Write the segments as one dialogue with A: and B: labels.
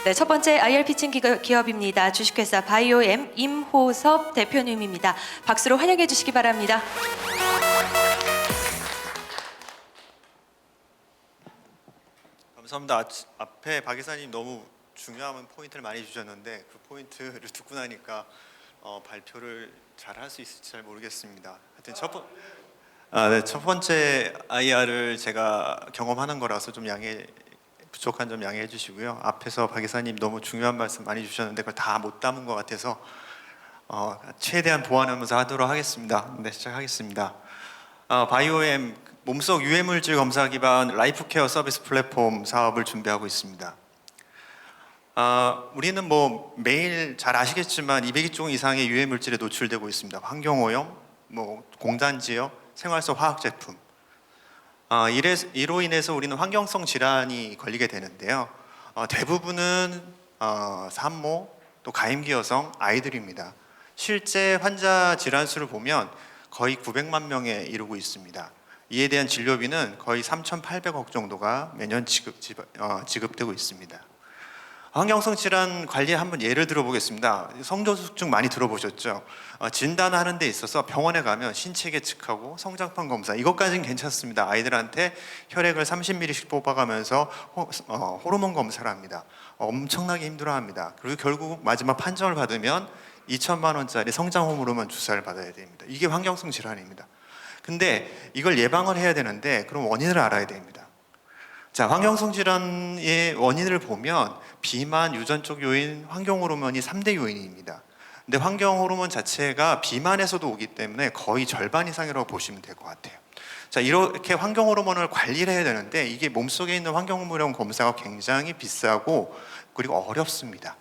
A: 네, 첫 번째 IR 피칭 기업입니다. 주식회사 바이오엠 임호섭 대표님입니다. 박수로 환영해 주시기 바랍니다.
B: 감사합니다. 앞에 박 이사님 너무 중요한 포인트를 많이 주셨는데 그 포인트를 듣고 나니까 발표를 잘 할 수 있을지 잘 모르겠습니다. 하여튼 첫 번째 IR을 제가 경험하는 거라서 좀 부족한 점 양해해 주시고요. 앞에서 박 이사님 너무 중요한 말씀 많이 주셨는데 그걸 다 못 담은 것 같아서 최대한 보완하면서 하도록 하겠습니다. 네, 시작하겠습니다. 바이오엠 몸속 유해물질 검사 기반 라이프케어 서비스 플랫폼 사업을 준비하고 있습니다. 우리는 매일 잘 아시겠지만 200종 이상의 유해물질에 노출되고 있습니다. 환경오염, 공단지역, 생활 속 화학제품. 이로 인해서 우리는 환경성 질환이 걸리게 되는데요. 대부분은 산모, 또 가임기 여성, 아이들입니다. 실제 환자 질환 수를 보면 거의 900만 명에 이르고 있습니다. 이에 대한 진료비는 거의 3,800억 정도가 매년 지급되고 있습니다. 환경성 질환 관리에 한번 예를 들어보겠습니다. 성조숙증 많이 들어보셨죠? 진단하는 데 있어서 병원에 가면 신체 계측하고 성장판 검사 이것까지는 괜찮습니다. 아이들한테 혈액을 30ml씩 뽑아가면서 호르몬 검사를 합니다. 엄청나게 힘들어합니다. 그리고 결국 마지막 판정을 받으면 2천만 원짜리 성장 호르몬 주사를 받아야 됩니다. 이게 환경성 질환입니다. 근데 이걸 예방을 해야 되는데 그럼 원인을 알아야 됩니다. 자, 환경성 질환의 원인을 보면 비만, 유전적 요인, 환경 호르몬이 3대 요인입니다. 근데 환경 호르몬 자체가 비만에서도 오기 때문에 거의 절반 이상이라고 보시면 될 것 같아요. 자, 이렇게 환경 호르몬을 관리를 해야 되는데 이게 몸속에 있는 환경 호르몬 검사가 굉장히 비싸고 그리고 어렵습니다.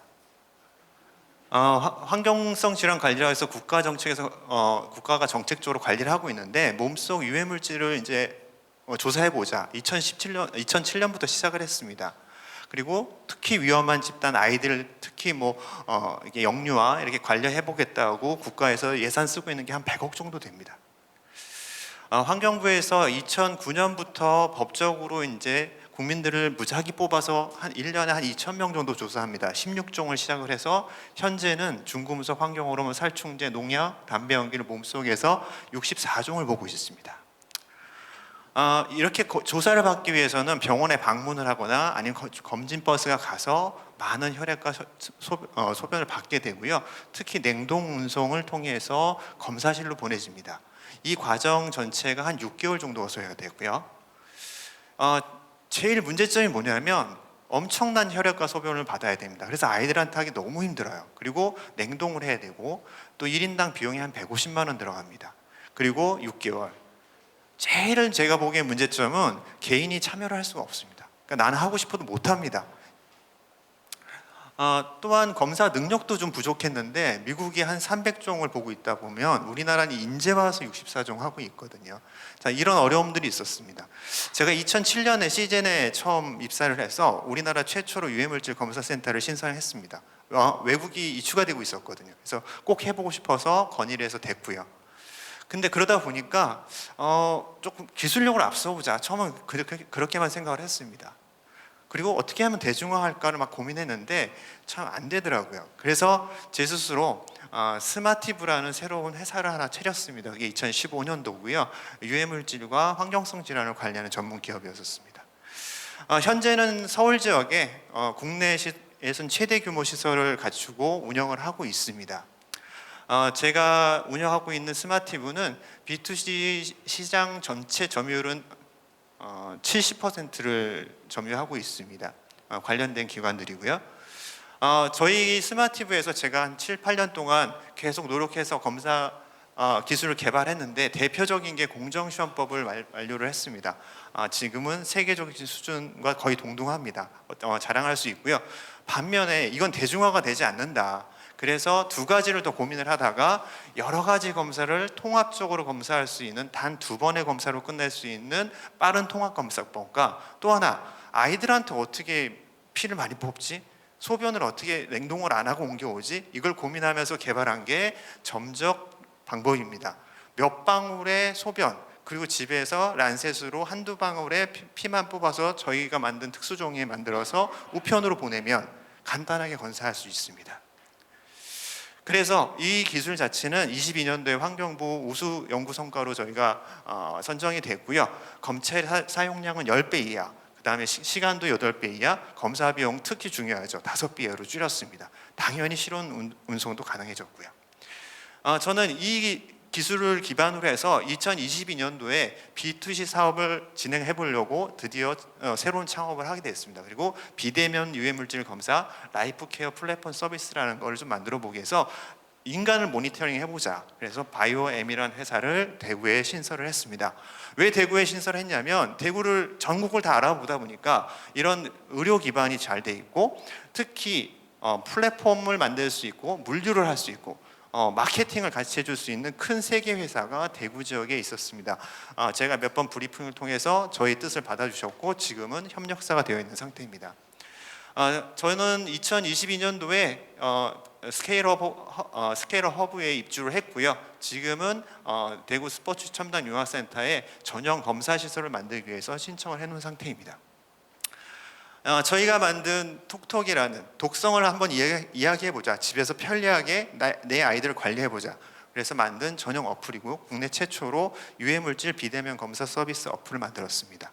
B: 환경성 질환 관리라 해서 국가가 정책적으로 관리를 하고 있는데 몸속 유해 물질을 이제 조사해 보자. 2007년부터 시작을 했습니다. 그리고 특히 위험한 집단 아이들 특히 이게 영유아 이렇게 관리해 보겠다고 국가에서 예산 쓰고 있는 게 한 100억 정도 됩니다. 환경부에서 2009년부터 법적으로 이제 국민들을 무작위 뽑아서 한 1년에 한 2,000명 정도 조사합니다. 16종을 시작을 해서 현재는 중금속, 환경호르몬, 살충제, 농약, 담배 연기를 몸속에서 64종을 보고 있습니다. 이렇게 조사를 받기 위해서는 병원에 방문을 하거나 아니면 검진 버스가 가서 많은 혈액과 소변을 받게 되고요. 특히 냉동 운송을 통해서 검사실로 보내집니다. 이 과정 전체가 한 6개월 정도 거쳐야 되고요. 제일 문제점이 뭐냐면 엄청난 혈액과 소변을 받아야 됩니다. 그래서 아이들한테 하기 너무 힘들어요. 그리고 냉동을 해야 되고 또 1인당 비용이 한 150만 원 들어갑니다. 그리고 6개월. 제일 제가 보기엔 문제점은 개인이 참여를 할 수가 없습니다. 그러니까 나는 하고 싶어도 못합니다. 또한 검사 능력도 좀 부족했는데 미국이 한 300종을 보고 있다 보면 우리나라는 이제 와서 64종 하고 있거든요. 자, 이런 어려움들이 있었습니다. 제가 2007년에 시젠에 처음 입사를 해서 우리나라 최초로 유해물질 검사센터를 신설했습니다. 외국이 이슈가 되고 있었거든요. 그래서 꼭 해보고 싶어서 건의를 해서 됐고요. 근데 그러다 보니까 조금 기술력을 앞서보자. 처음은 그렇게만 생각을 했습니다. 그리고 어떻게 하면 대중화할까를 막 고민했는데 참 안 되더라고요. 그래서 제 스스로 스마티브라는 새로운 회사를 하나 차렸습니다. 그게 2015년도고요. 유해물질과 환경성 질환을 관리하는 전문 기업이었습니다. 현재는 서울 지역에 국내에서는 최대 규모 시설을 갖추고 운영을 하고 있습니다. 제가 운영하고 있는 스마티브는 B2C 시장 전체 점유율은 70%를 점유하고 있습니다. 관련된 기관들이고요. 저희 스마티브에서 제가 한 7, 8년 동안 계속 노력해서 검사 기술을 개발했는데 대표적인 게 공정시험법을 완료를 했습니다. 지금은 세계적인 수준과 거의 동등합니다. 자랑할 수 있고요. 반면에 이건 대중화가 되지 않는다. 그래서 두 가지를 더 고민을 하다가 여러 가지 검사를 통합적으로 검사할 수 있는 단 2번의 검사로 끝낼 수 있는 빠른 통합검사법과 또 하나 아이들한테 어떻게 피를 많이 뽑지? 소변을 어떻게 냉동을 안 하고 옮겨오지? 이걸 고민하면서 개발한 게 점적 방법입니다. 몇 방울의 소변 그리고 집에서 란셋으로 한두 방울의 피만 뽑아서 저희가 만든 특수종이에 만들어서 우편으로 보내면 간단하게 건사할 수 있습니다. 그래서 이 기술 자체는 22년도에 환경부 우수 연구 성과로 저희가 선정이 됐고요. 검체 사용량은 10배 이하, 그다음에 시간도 8배 이하, 검사 비용 특히 중요하죠. 5배 이하로 줄였습니다. 당연히 실온 운송도 가능해졌고요. 저는 이 기술을 기반으로 해서 2022년도에 B2C 사업을 진행해 보려고 드디어 새로운 창업을 하게 됐습니다. 그리고 비대면 유해물질 검사 라이프 케어 플랫폼 서비스라는 걸 좀 만들어 보기 위해서 인간을 모니터링 해보자. 그래서 바이오엠이라는 회사를 대구에 신설을 했습니다. 왜 대구에 신설했냐면 대구를 전국을 다 알아보다 보니까 이런 의료 기반이 잘 돼 있고 특히 플랫폼을 만들 수 있고 물류를 할 수 있고 마케팅을 같이 해줄 수 있는 큰 세계 회사가 대구 지역에 있었습니다. 제가 몇 번 브리핑을 통해서 저희 뜻을 받아주셨고 지금은 협력사가 되어 있는 상태입니다. 저는 2022년도에 스케일업 허브에 입주를 했고요. 지금은 대구 스포츠 첨단 융합센터에 전용 검사 시설을 만들기 위해서 신청을 해놓은 상태입니다. 저희가 만든 톡톡이라는 독성을 한번 이야기해보자. 집에서 편리하게 내 아이들을 관리해보자. 그래서 만든 전용 어플이고 국내 최초로 유해물질 비대면 검사 서비스 어플을 만들었습니다.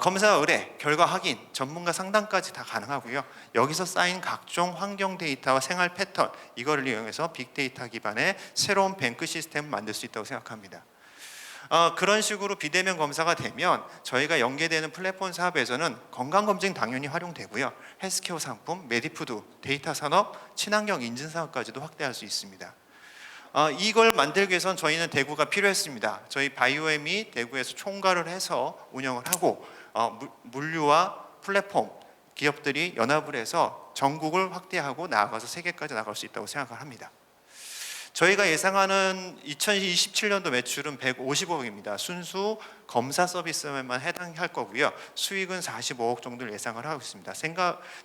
B: 검사 의뢰, 결과 확인, 전문가 상담까지 다 가능하고요. 여기서 쌓인 각종 환경 데이터와 생활 패턴 이거를 이용해서 빅데이터 기반의 새로운 뱅크 시스템을 만들 수 있다고 생각합니다. 그런 식으로 비대면 검사가 되면 저희가 연계되는 플랫폼 사업에서는 건강검진 당연히 활용되고요. 헬스케어 상품, 메디푸드, 데이터 산업, 친환경 인증 사업까지도 확대할 수 있습니다. 이걸 만들기 위해선 저희는 대구가 필요했습니다. 저희 바이오엠이 대구에서 총괄을 해서 운영을 하고 물류와 플랫폼 기업들이 연합을 해서 전국을 확대하고 나아가서 세계까지 나갈 수 있다고 생각을 합니다. 저희가 예상하는 2027년도 매출은 150억입니다. 순수 검사 서비스에만 해당할 거고요. 수익은 45억 정도를 예상을 하고 있습니다.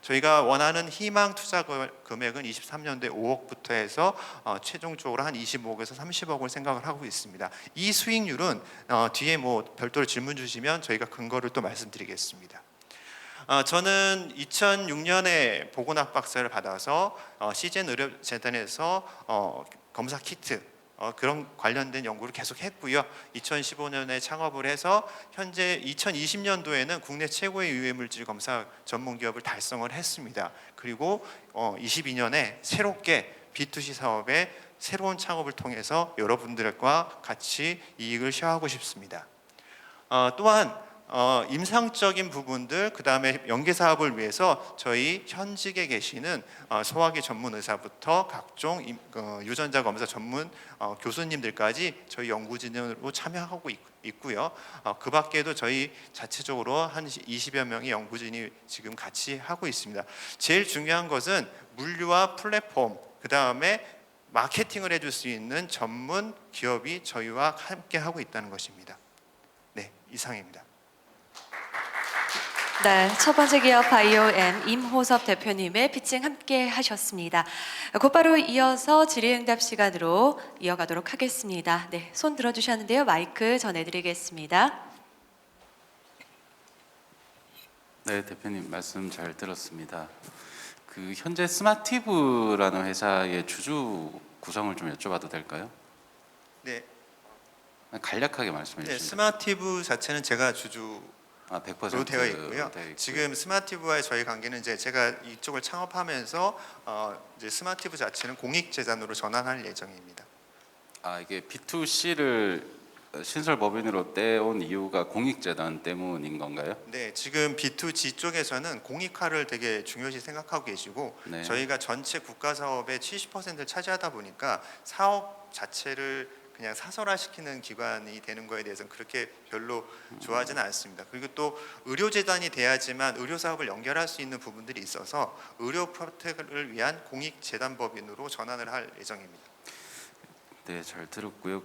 B: 저희가 원하는 희망 투자 금액은 23년도에 5억부터 해서 최종적으로 한 25억에서 30억을 생각을 하고 있습니다. 이 수익률은 뒤에 별도로 질문 주시면 저희가 근거를 또 말씀드리겠습니다. 저는 2006년에 보건학 박사를 받아서 시젠 의료재단에서 검사 키트 그런 관련된 연구를 계속 했고요. 2015년에 창업을 해서 현재 2020년도에는 국내 최고의 유해물질 검사 전문 기업을 달성을 했습니다. 그리고 22년에 새롭게 B2C 사업의 새로운 창업을 통해서 여러분들과 같이 이익을 쉐어하고 싶습니다. 또한 임상적인 부분들 그 다음에 연계 사업을 위해서 저희 현직에 계시는 소화기 전문 의사부터 각종 유전자 검사 전문 교수님들까지 저희 연구진으로 참여하고 있고요. 그 밖에도 저희 자체적으로 한 20여 명의 연구진이 지금 같이 하고 있습니다. 제일 중요한 것은 물류와 플랫폼 그 다음에 마케팅을 해줄 수 있는 전문 기업이 저희와 함께 하고 있다는 것입니다. 네, 이상입니다.
A: 네, 첫 번째 기업 바이오엠 임호섭 대표님의 피칭 함께 하셨습니다. 곧바로 이어서 질의응답 시간으로 이어가도록 하겠습니다. 네, 손 들어주셨는데요. 마이크 전해드리겠습니다.
C: 네, 대표님 말씀 잘 들었습니다. 현재 스마티브라는 회사의 주주 구성을 좀 여쭤봐도 될까요?
B: 네,
C: 간략하게 말씀해
B: 네,
C: 주시면.
B: 스마티브 자체는 제가 주주로
C: 100%
B: 되어 있고요. 지금 스마티브와의 저희 관계는 이제 제가 이쪽을 창업하면서 이제 스마티브 자체는 공익재단으로 전환할 예정입니다.
C: 이게 B2C를 신설법인으로 떼온 이유가 공익재단 때문인 건가요?
B: 네, 지금 B2G 쪽에서는 공익화를 되게 중요시 생각하고 계시고
C: 네.
B: 저희가 전체 국가 사업의 70%를 차지하다 보니까 사업 자체를 그냥 사설화시키는 기관이 되는 거에 대해서는 그렇게 별로 좋아하지는 않습니다. 그리고 또 의료재단이 돼야지만 의료 사업을 연결할 수 있는 부분들이 있어서 의료 프로텍을 위한 공익재단법인으로 전환을 할 예정입니다.
C: 네, 잘 들었고요.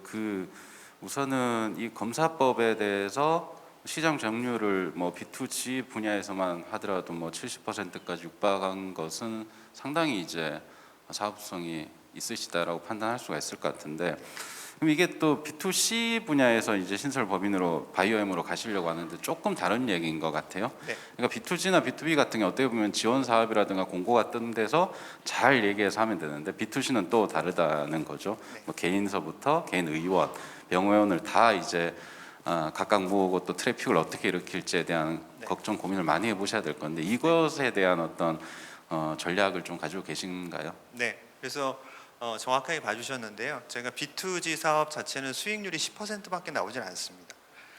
C: 우선은 이 검사법에 대해서 시장 점유율을 B2G 분야에서만 하더라도 70%까지 육박한 것은 상당히 이제 사업성이 있으시다라고 판단할 수가 있을 것 같은데 그럼 이게 또 B2C 분야에서 이제 신설 법인으로 바이오엠으로 가시려고 하는데 조금 다른 얘기인 것 같아요.
B: 네.
C: 그러니까 B2G나 B2B 같은 게 어떻게 보면 지원 사업이라든가 공고가 뜬 데서 잘 얘기해서 하면 되는데 B2C는 또 다르다는 거죠.
B: 네.
C: 뭐 개인서부터 개인 의원, 병원을 다 이제 각각 모으고 또 트래픽을 어떻게 일으킬지에 대한
B: 네.
C: 걱정 고민을 많이 해보셔야 될 건데 이것에 대한 어떤 전략을 좀 가지고 계신가요?
B: 네. 그래서 정확하게 봐주셨는데요. 저희가 B2G 사업 자체는 수익률이 10%밖에 나오질 않습니다.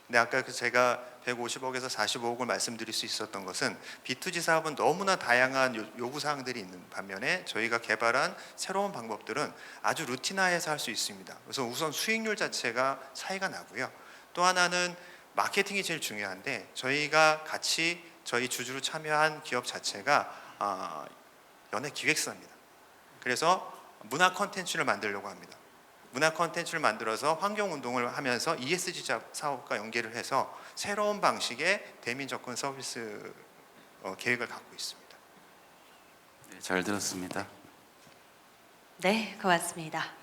B: 근데 아까 제가 150억에서 45억을 말씀드릴 수 있었던 것은 B2G 사업은 너무나 다양한 요구 사항들이 있는 반면에 저희가 개발한 새로운 방법들은 아주 루틴화해서 할 수 있습니다. 그래서 우선 수익률 자체가 차이가 나고요. 또 하나는 마케팅이 제일 중요한데 저희가 같이 저희 주주로 참여한 기업 자체가 연예 기획사입니다. 그래서 문화 콘텐츠를 만들려고 합니다. 문화 콘텐츠를 만들어서 환경 운동을 하면서 ESG 사업과 연계를 해서 새로운 방식의 대민 접근 서비스 계획을 갖고 있습니다.
C: 네, 잘 들었습니다.
A: 네, 고맙습니다.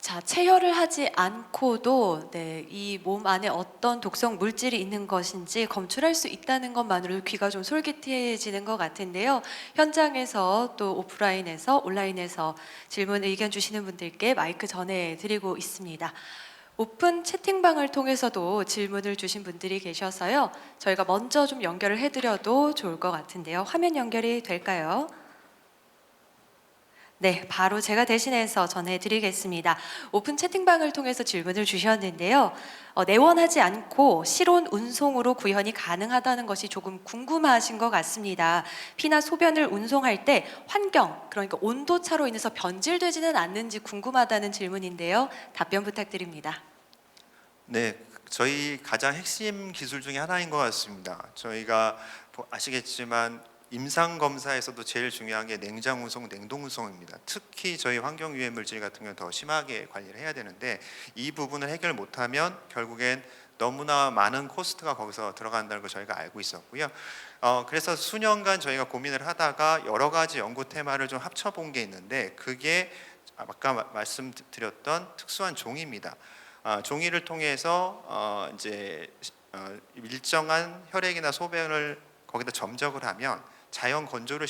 A: 자, 체혈을 하지 않고도 이 몸 안에 어떤 독성 물질이 있는 것인지 검출할 수 있다는 것만으로 귀가 좀 솔깃해지는 것 같은데요. 현장에서 또 오프라인에서 온라인에서 질문 의견 주시는 분들께 마이크 전해드리고 있습니다. 오픈 채팅방을 통해서도 질문을 주신 분들이 계셔서요. 저희가 먼저 좀 연결을 해드려도 좋을 것 같은데요. 화면 연결이 될까요? 네, 바로 제가 대신해서 전해드리겠습니다. 오픈 채팅방을 통해서 질문을 주셨는데요. 내원하지 않고 실온 운송으로 구현이 가능하다는 것이 조금 궁금하신 것 같습니다. 피나 소변을 운송할 때 환경, 그러니까 온도 차로 인해서 변질되지는 않는지 궁금하다는 질문인데요. 답변 부탁드립니다.
B: 네, 저희 가장 핵심 기술 중에 하나인 것 같습니다. 저희가 아시겠지만 임상 검사에서도 제일 중요한 게 냉장 운송, 냉동 운송입니다. 특히 저희 환경 유해 물질 같은 경우는 더 심하게 관리를 해야 되는데 이 부분을 해결 못하면 결국엔 너무나 많은 코스트가 거기서 들어간다는 걸 저희가 알고 있었고요. 그래서 수년간 저희가 고민을 하다가 여러 가지 연구 테마를 좀 합쳐본 게 있는데 그게 아까 말씀드렸던 특수한 종이입니다. 종이를 통해서 이제 일정한 혈액이나 소변을 거기다 점적을 하면 자연 건조를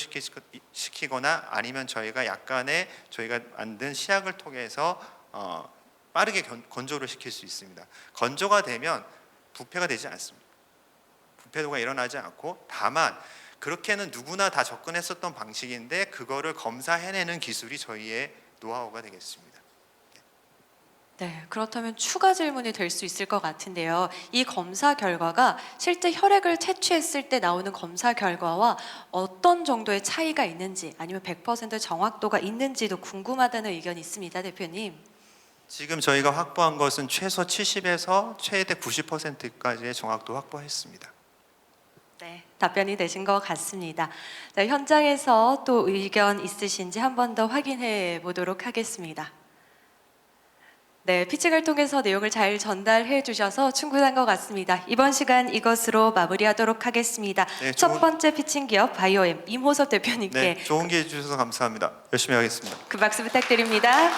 B: 시키거나 아니면 저희가 약간의 저희가 만든 시약을 통해서 빠르게 건조를 시킬 수 있습니다. 건조가 되면 부패가 되지 않습니다. 부패도가 일어나지 않고 다만 그렇게는 누구나 다 접근했었던 방식인데 그거를 검사해내는 기술이 저희의 노하우가 되겠습니다.
A: 네, 그렇다면 추가 질문이 될 수 있을 것 같은데요. 이 검사 결과가 실제 혈액을 채취했을 때 나오는 검사 결과와 어떤 정도의 차이가 있는지 아니면 100% 정확도가 있는지도 궁금하다는 의견이 있습니다, 대표님.
B: 지금 저희가 확보한 것은 최소 70에서 최대 90%까지의 정확도 확보했습니다.
A: 네, 답변이 되신 것 같습니다. 자, 현장에서 또 의견 있으신지 한 번 더 확인해 보도록 하겠습니다. 네, 피칭을 통해서 내용을 잘 전달해 주셔서 충분한 것 같습니다. 이번 시간 이것으로 마무리하도록 하겠습니다.
B: 네,
A: 첫 번째 피칭 기업 바이오엠 임호섭 대표님께
B: 네, 좋은 기회 주셔서 감사합니다. 열심히 하겠습니다.
A: 그 박수 부탁드립니다.